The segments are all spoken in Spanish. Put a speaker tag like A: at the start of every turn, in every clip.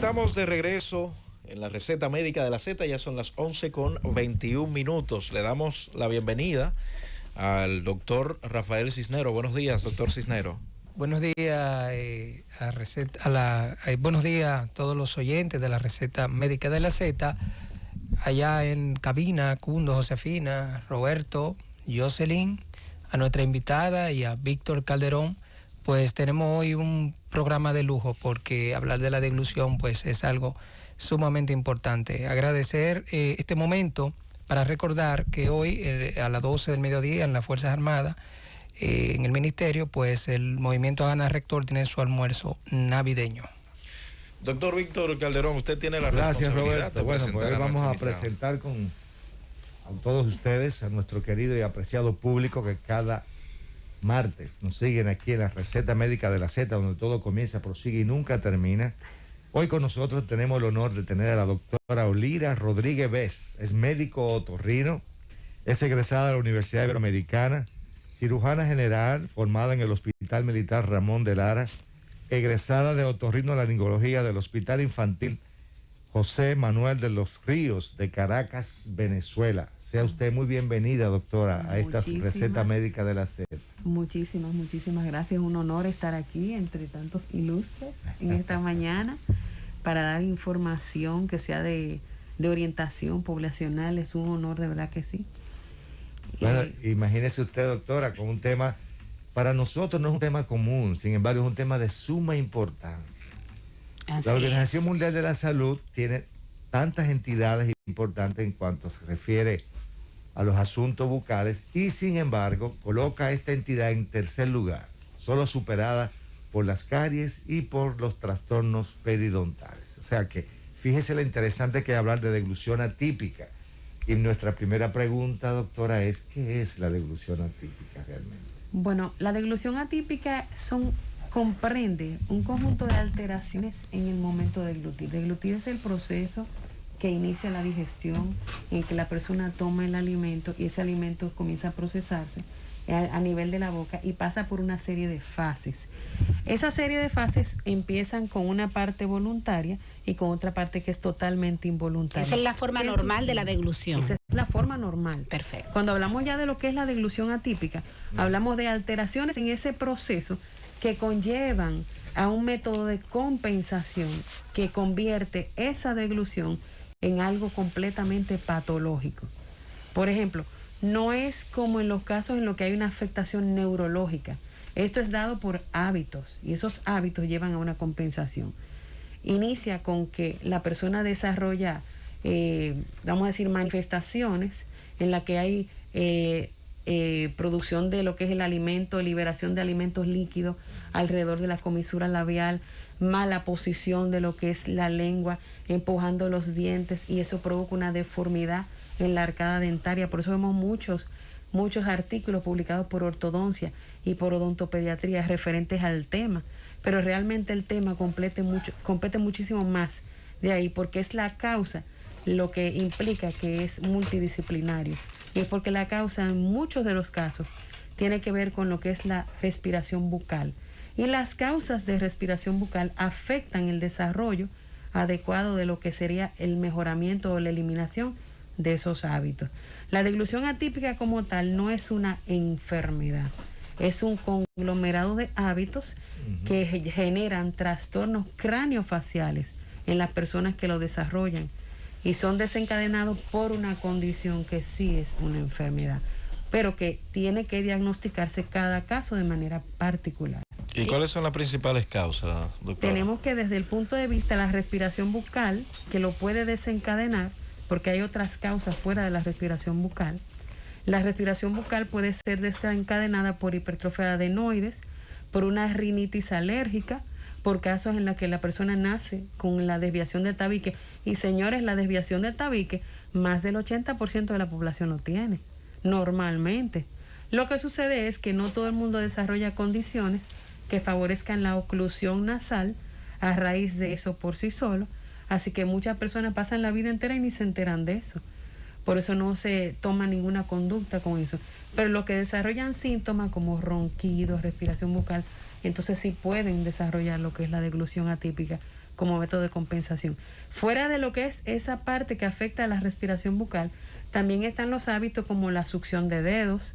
A: Estamos de regreso en la receta médica de la Z, ya son las 11:21. Le damos la bienvenida al doctor Rafael Cisnero. Buenos días, doctor Cisnero.
B: Buenos días buenos días a todos los oyentes de la receta médica de la Z, allá en cabina, Cundo, Josefina, Roberto, Jocelyn, a nuestra invitada y a Víctor Calderón. Pues tenemos hoy un programa de lujo porque hablar de la deglución pues es algo sumamente importante. Agradecer este momento para recordar que hoy a las 12 del mediodía en las Fuerzas Armadas, en el Ministerio, pues el Movimiento Ana Rector tiene su almuerzo navideño.
A: Doctor Víctor Calderón, usted tiene la
C: responsabilidad. Gracias, Roberto.
A: De
C: bueno, pues vamos a presentar a todos ustedes, a nuestro querido y apreciado público que cada martes nos siguen aquí en la receta médica de la Z, donde todo comienza, prosigue y nunca termina. Hoy con nosotros tenemos el honor de tener a la doctora Olira Rodríguez Bes. Es médico otorrino, es egresada de la Universidad Iberoamericana, cirujana general formada en el Hospital Militar Ramón de Lara, egresada de otorrinolaringología del Hospital Infantil José Manuel de los Ríos de Caracas, Venezuela. Sea usted muy bienvenida, doctora, a esta receta médica de la Z.
D: Muchísimas gracias. Un honor estar aquí entre tantos ilustres en esta mañana para dar información que sea de orientación poblacional. Es un honor, de verdad que sí.
C: Bueno, imagínese usted, doctora, con un tema, para nosotros no es un tema común, sin embargo es un tema de suma importancia. La Organización Mundial de la Salud tiene tantas entidades importantes en cuanto se refiere a los asuntos bucales y sin embargo coloca a esta entidad en tercer lugar, solo superada por las caries y por los trastornos periodontales. O sea que fíjese lo interesante que es hablar de deglución atípica. Y nuestra primera pregunta, doctora, es ¿qué es la deglución atípica realmente?
D: Bueno, la deglución atípica comprende un conjunto de alteraciones en el momento de deglutir. Deglutir es el proceso que inicia la digestión, en que la persona toma el alimento y ese alimento comienza a procesarse a nivel de la boca y pasa por una serie de fases. Esa serie de fases empiezan con una parte voluntaria y con otra parte que es totalmente involuntaria.
E: Esa es la forma normal de la deglución.
D: Esa es la forma normal.
E: Perfecto.
D: Cuando hablamos ya de lo que es la deglución atípica, hablamos de alteraciones en ese proceso que conllevan a un método de compensación que convierte esa deglución en algo completamente patológico. Por ejemplo, no es como en los casos en los que hay una afectación neurológica. Esto es dado por hábitos y esos hábitos llevan a una compensación. Inicia con que la persona desarrolla, vamos a decir, manifestaciones en las que hay producción de lo que es el alimento, liberación de alimentos líquidos alrededor de la comisura labial, mala posición de lo que es la lengua, empujando los dientes, y eso provoca una deformidad en la arcada dentaria. Por eso vemos muchos artículos publicados por ortodoncia y por odontopediatría referentes al tema, pero realmente el tema compete muchísimo más de ahí, porque es la causa lo que implica que es multidisciplinario, y es porque la causa en muchos de los casos tiene que ver con lo que es la respiración bucal, y las causas de respiración bucal afectan el desarrollo adecuado de lo que sería el mejoramiento o la eliminación de esos hábitos. La deglución atípica como tal no es una enfermedad, es un conglomerado de hábitos que generan trastornos craneofaciales en las personas que lo desarrollan y son desencadenados por una condición que sí es una enfermedad, pero que tiene que diagnosticarse cada caso de manera particular.
A: ¿Y cuáles son las principales causas, doctora?
D: Tenemos que, desde el punto de vista de la respiración bucal, que lo puede desencadenar, porque hay otras causas fuera de la respiración bucal. La respiración bucal puede ser desencadenada por hipertrofia de adenoides, por una rinitis alérgica, por casos en los que la persona nace con la desviación del tabique. Y señores, la desviación del tabique, más del 80% de la población lo tiene, normalmente. Lo que sucede es que no todo el mundo desarrolla condiciones que favorezcan la oclusión nasal a raíz de eso por sí solo. Así que muchas personas pasan la vida entera y ni se enteran de eso. Por eso no se toma ninguna conducta con eso. Pero los que desarrollan síntomas como ronquidos, respiración bucal, entonces sí pueden desarrollar lo que es la deglución atípica como método de compensación. Fuera de lo que es esa parte que afecta a la respiración bucal, también están los hábitos como la succión de dedos,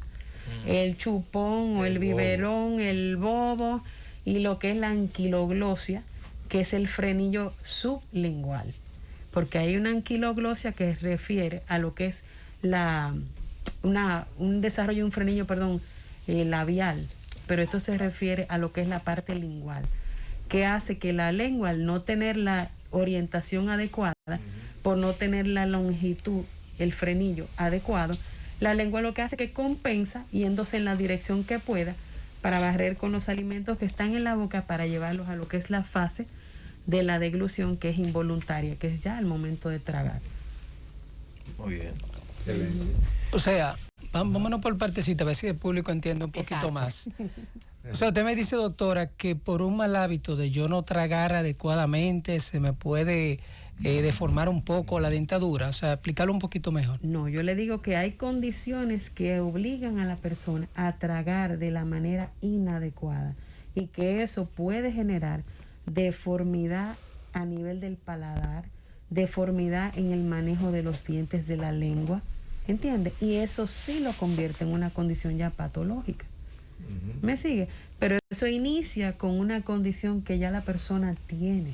D: el chupón o el biberón, el bobo y lo que es la anquiloglosia, que es el frenillo sublingual. Porque hay una anquiloglosia que refiere a lo que es un desarrollo de un frenillo, labial, pero esto se refiere a lo que es la parte lingual, que hace que la lengua, al no tener la orientación adecuada, por no tener la longitud, el frenillo adecuado, la lengua lo que hace es que compensa yéndose en la dirección que pueda para barrer con los alimentos que están en la boca para llevarlos a lo que es la fase de la deglución, que es involuntaria, que es ya el momento de tragar.
A: Muy bien.
C: Excelente.
B: O sea, vámonos por partecita, a ver si el público entiende un poquito
E: Exacto.
B: más. O sea, usted me dice, doctora, que por un mal hábito de yo no tragar adecuadamente se me puede deformar un poco la dentadura. O sea, explicarlo un poquito mejor.
D: No, yo le digo que hay condiciones que obligan a la persona a tragar de la manera inadecuada y que eso puede generar deformidad a nivel del paladar, deformidad en el manejo de los dientes de la lengua, ¿entiende? Y eso sí lo convierte en una condición ya patológica. ¿Me sigue? Pero eso inicia con una condición que ya la persona tiene.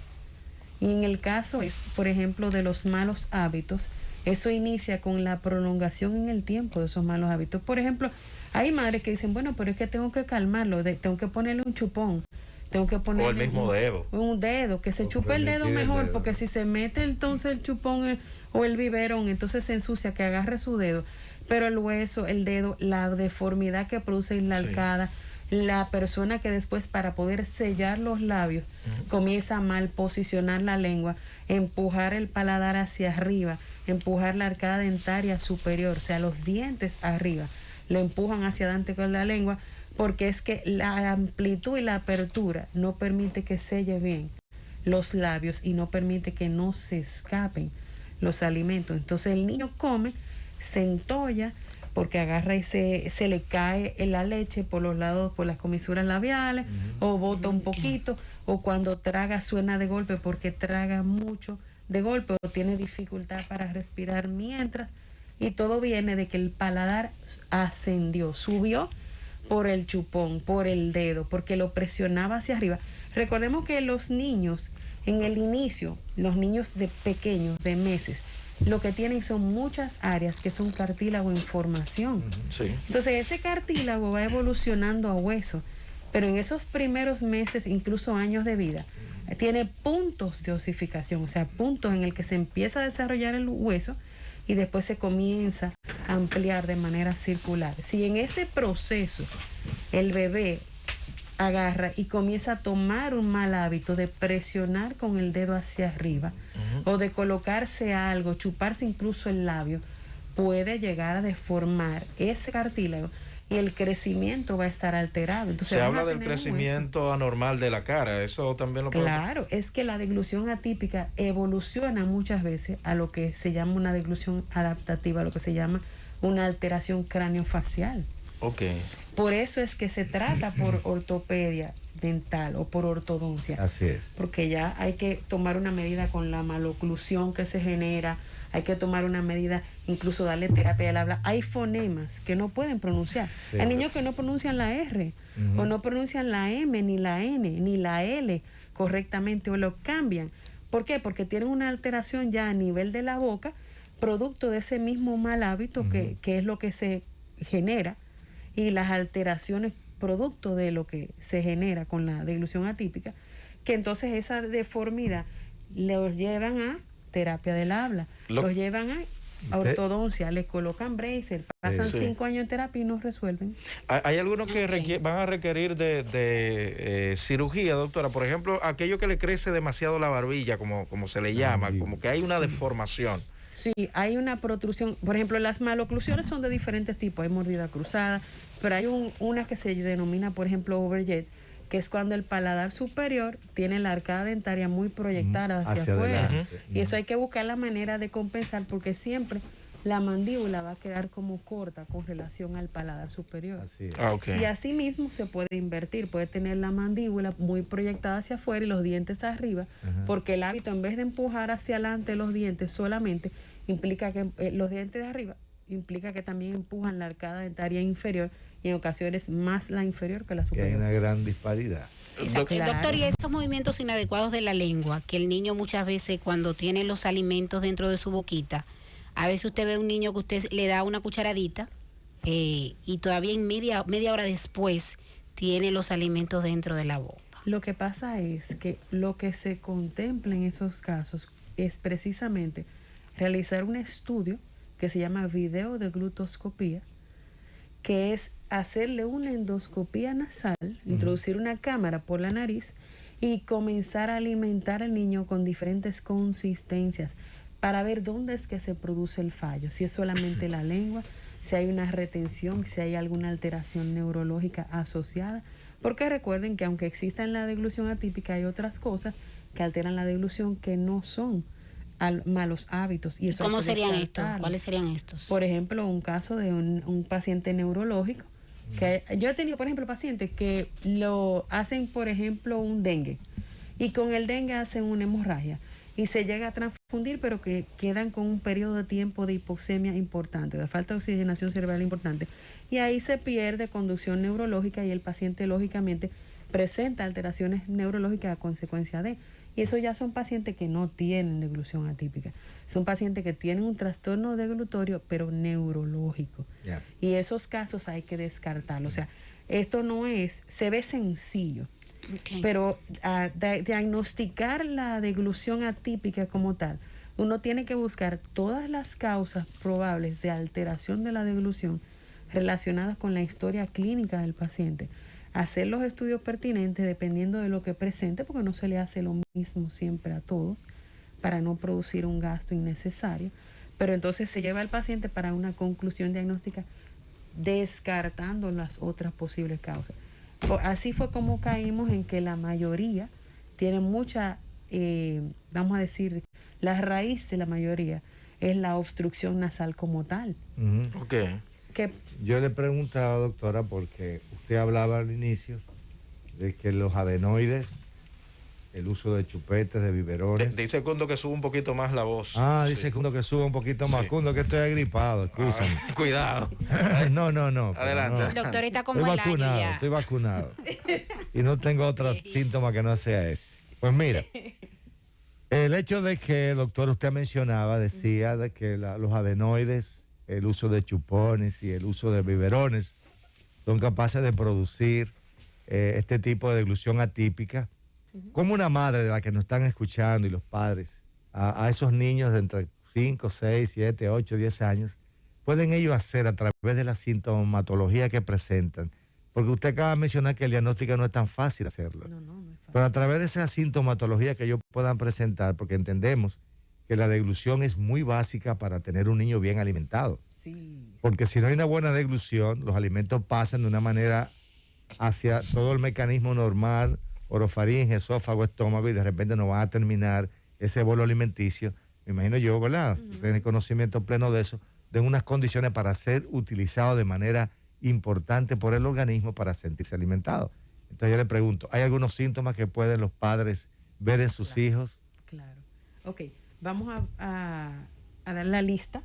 D: Y en el caso, por ejemplo, de los malos hábitos, eso inicia con la prolongación en el tiempo de esos malos hábitos. Por ejemplo, hay madres que dicen, bueno, pero es que tengo que calmarlo, tengo que ponerle un chupón, tengo que ponerle
A: O el mismo dedo.
D: un dedo, que se
C: O
D: chupe el dedo
C: permitir el
D: mejor,
C: dedo.
D: porque si se mete entonces el chupón o el biberón, entonces se ensucia, que agarre su dedo. Pero el hueso, el dedo, la deformidad que produce en la
A: Sí.
D: arcada, la persona que después para poder sellar los labios comienza a mal posicionar la lengua, empujar el paladar hacia arriba, empujar la arcada dentaria superior, o sea, los dientes arriba, lo empujan hacia adelante con la lengua, porque es que la amplitud y la apertura no permite que selle bien los labios y no permite que no se escapen los alimentos. Entonces el niño come, se entolla, porque agarra y se le cae la leche por los lados, por las comisuras labiales, o bota un poquito, o cuando traga suena de golpe porque traga mucho de golpe o tiene dificultad para respirar mientras, y todo viene de que el paladar ascendió, subió por el chupón, por el dedo, porque lo presionaba hacia arriba. Recordemos que los niños, en el inicio, los niños de pequeños, de meses, lo que tienen son muchas áreas que son cartílago en formación.
A: Sí.
D: Entonces ese cartílago va evolucionando a hueso, pero en esos primeros meses, incluso años de vida, tiene puntos de osificación, o sea, puntos en el que se empieza a desarrollar el hueso y después se comienza a ampliar de manera circular. Si en ese proceso el bebé agarra y comienza a tomar un mal hábito de presionar con el dedo hacia arriba o de colocarse algo, chuparse incluso el labio, puede llegar a deformar ese cartílago y el crecimiento va a estar alterado. Entonces,
A: Se
D: vamos
A: habla
D: a
A: del
D: tener un
A: crecimiento anormal de la cara, eso también lo
D: hueso.
A: puede...
D: Claro, es que la deglución atípica evoluciona muchas veces a lo que se llama una deglución adaptativa, lo que se llama una alteración craneofacial.
A: Ok.
D: Por eso es que se trata por ortopedia dental o por ortodoncia.
C: Así es.
D: Porque ya hay que tomar una medida con la maloclusión que se genera, hay que tomar una medida, incluso darle terapia del habla. Hay fonemas que no pueden pronunciar.
C: Sí.
D: Hay niños que no pronuncian la R, o no pronuncian la M, ni la N, ni la L correctamente, o lo cambian. ¿Por qué? Porque tienen una alteración ya a nivel de la boca, producto de ese mismo mal hábito que es lo que se genera, y las alteraciones producto de lo que se genera con la deglución atípica, que entonces esa deformidad los llevan a terapia del habla, los llevan a ortodoncia, le colocan braces, pasan 5 años en terapia y no resuelven.
A: Hay algunos que van a requerir de cirugía, doctora. Por ejemplo, aquello que le crece demasiado la barbilla, como se le llama, como que hay una deformación.
D: Sí, hay una protrusión. Por ejemplo, las maloclusiones son de diferentes tipos. Hay mordida cruzada, pero hay una que se denomina, por ejemplo, overjet, que es cuando el paladar superior tiene la arcada dentaria muy proyectada hacia afuera.
C: adelante.
D: Y eso hay que buscar la manera de compensar, porque siempre la mandíbula va a quedar como corta con relación al paladar superior.
C: Así es.
A: Okay.
D: Y así mismo se puede invertir, puede tener la mandíbula muy proyectada hacia afuera y los dientes arriba, porque el hábito, en vez de empujar hacia adelante los dientes solamente, implica que los dientes de arriba implica que también empujan la arcada dentaria inferior y en ocasiones más la inferior que la
C: Que hay
D: superior.
C: una gran disparidad.
E: Exacto.
D: Claro.
E: Doctor, y estos movimientos inadecuados de la lengua, que el niño muchas veces cuando tiene los alimentos dentro de su boquita, a veces usted ve un niño que usted le da una cucharadita y todavía en media hora después tiene los alimentos dentro de la boca.
D: Lo que pasa es que lo que se contempla en esos casos es precisamente realizar un estudio que se llama video de glutoscopía, que es hacerle una endoscopía nasal, introducir una cámara por la nariz y comenzar a alimentar al niño con diferentes consistencias para ver dónde es que se produce el fallo, si es solamente la lengua, si hay una retención, si hay alguna alteración neurológica asociada, porque recuerden que aunque exista en la deglución atípica hay otras cosas que alteran la deglución que no son malos hábitos. ¿Y eso
E: ¿Cómo
D: hay que
E: serían estos?
D: descartarlo.
E: ¿Cuáles serían estos?
D: Por ejemplo, un caso de un paciente neurológico, que yo he tenido, por ejemplo, pacientes que lo hacen, por ejemplo, un dengue, y con el dengue hacen una hemorragia, y se llega a transfundir, pero que quedan con un periodo de tiempo de hipoxemia importante, de falta de oxigenación cerebral importante, y ahí se pierde conducción neurológica y el paciente, lógicamente, presenta alteraciones neurológicas a consecuencia de... Y eso ya son pacientes que no tienen deglución atípica. Son pacientes que tienen un trastorno deglutorio, pero neurológico.
C: Ya.
D: Y esos casos hay que descartarlo. O sea, esto no es, se ve sencillo,
E: Ok.
D: pero diagnosticar la deglución atípica como tal, uno tiene que buscar todas las causas probables de alteración de la deglución relacionadas con la historia clínica del paciente. Hacer los estudios pertinentes dependiendo de lo que presente, porque no se le hace lo mismo siempre a todos, para no producir un gasto innecesario. Pero entonces se lleva al paciente para una conclusión diagnóstica descartando las otras posibles causas. Así fue como caímos en que la mayoría tiene mucha, vamos a decir, la raíz de la mayoría es la obstrucción nasal como tal.
A: Ok.
D: Que
C: Yo le preguntaba, doctora, porque usted hablaba al inicio de que los adenoides, el uso de chupetes, de biberones.
A: Dice Cundo que sube un poquito más la voz.
C: Dice Cundo que suba un poquito más.
A: Sí.
C: Cundo, que estoy agripado, escúchame.
A: Cuidado.
C: No. pero
A: Adelante.
C: no.
E: El doctor está como
C: Estoy
E: el año
C: vacunado,
E: ya.
C: estoy vacunado. Y no tengo otro síntoma que no sea este. Pues mira, el hecho de que, doctor, usted mencionaba, decía de que los adenoides, el uso de chupones y el uso de biberones son capaces de producir este tipo de deglución atípica. Como una madre de la que nos están escuchando y los padres, a esos niños de entre 5, 6, 7, 8, 10 años, pueden ellos hacer a través de la sintomatología que presentan? Porque usted acaba de mencionar que el diagnóstico no es tan fácil hacerlo.
D: no es fácil.
C: Pero a través de esa sintomatología que ellos puedan presentar, porque entendemos que la deglución es muy básica para tener un niño bien alimentado.
D: Sí.
C: Porque si no hay una buena deglución, los alimentos pasan de una manera hacia todo el mecanismo normal, orofaringe, esófago, estómago, y de repente no van a terminar ese bolo alimenticio. Me imagino yo, ¿verdad? Tener conocimiento pleno de eso, de unas condiciones para ser utilizado de manera importante por el organismo para sentirse alimentado. Entonces yo le pregunto, ¿hay algunos síntomas que pueden los padres ver en sus hijos?
D: Claro. Ok, vamos a dar la lista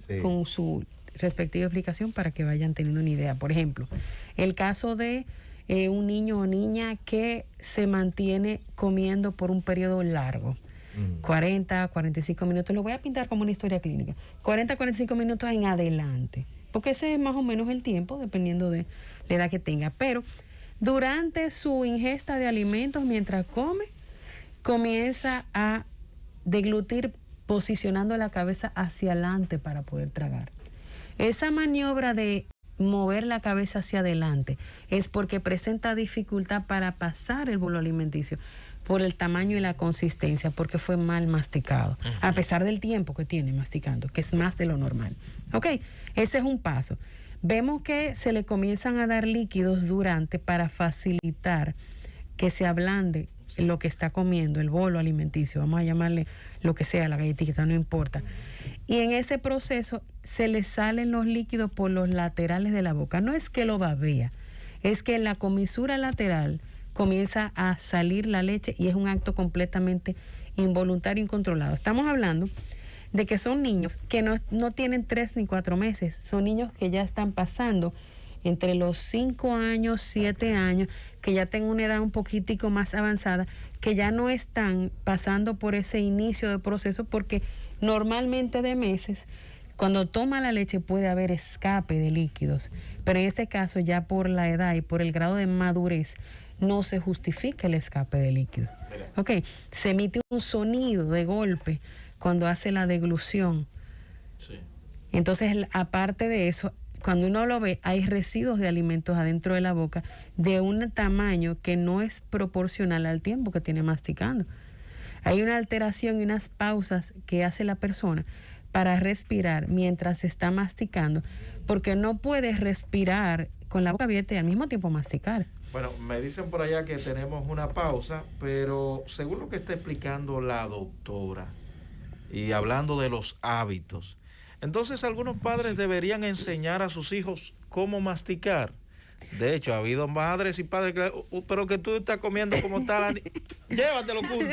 C: Sí.
D: con su respectiva explicación para que vayan teniendo una idea. Por ejemplo, el caso de un niño o niña que se mantiene comiendo por un periodo largo. 40, 45 minutos, lo voy a pintar como una historia clínica. 40, 45 minutos en adelante, porque ese es más o menos el tiempo, dependiendo de la edad que tenga. Pero durante su ingesta de alimentos, mientras come, comienza a deglutir posicionando la cabeza hacia adelante para poder tragar. Esa maniobra de mover la cabeza hacia adelante es porque presenta dificultad para pasar el bolo alimenticio por el tamaño y la consistencia, porque fue mal masticado, a pesar del tiempo que tiene masticando, que es más de lo normal. Ok, ese es un paso. Vemos que se le comienzan a dar líquidos durante para facilitar que se ablande lo que está comiendo, el bolo alimenticio, vamos a llamarle lo que sea, la galletita, no importa. Y en ese proceso se le salen los líquidos por los laterales de la boca. No es que lo babea, es que en la comisura lateral comienza a salir la leche y es un acto completamente involuntario, incontrolado. Estamos hablando de que son niños que no tienen 3 ni 4 meses, son niños que ya están pasando entre los 5 años, 7 años, que ya tienen una edad un poquitico más avanzada, que ya no están pasando por ese inicio de proceso, porque normalmente de meses, cuando toma la leche puede haber escape de líquidos, pero en este caso ya por la edad y por el grado de madurez no se justifica el escape de líquidos. Ok, se emite un sonido de golpe cuando hace la deglución. Sí. Entonces, aparte de eso, cuando uno lo ve, hay residuos de alimentos adentro de la boca de un tamaño que no es proporcional al tiempo que tiene masticando. Hay una alteración y unas pausas que hace la persona para respirar mientras está masticando, porque no puede respirar con la boca abierta y al mismo tiempo masticar.
A: Bueno, me dicen por allá que tenemos una pausa, pero según lo que está explicando la doctora y hablando de los hábitos, entonces algunos padres deberían enseñar a sus hijos cómo masticar. De hecho, ha habido madres y padres que, pero que tú estás comiendo como tal, llévatelo, culo.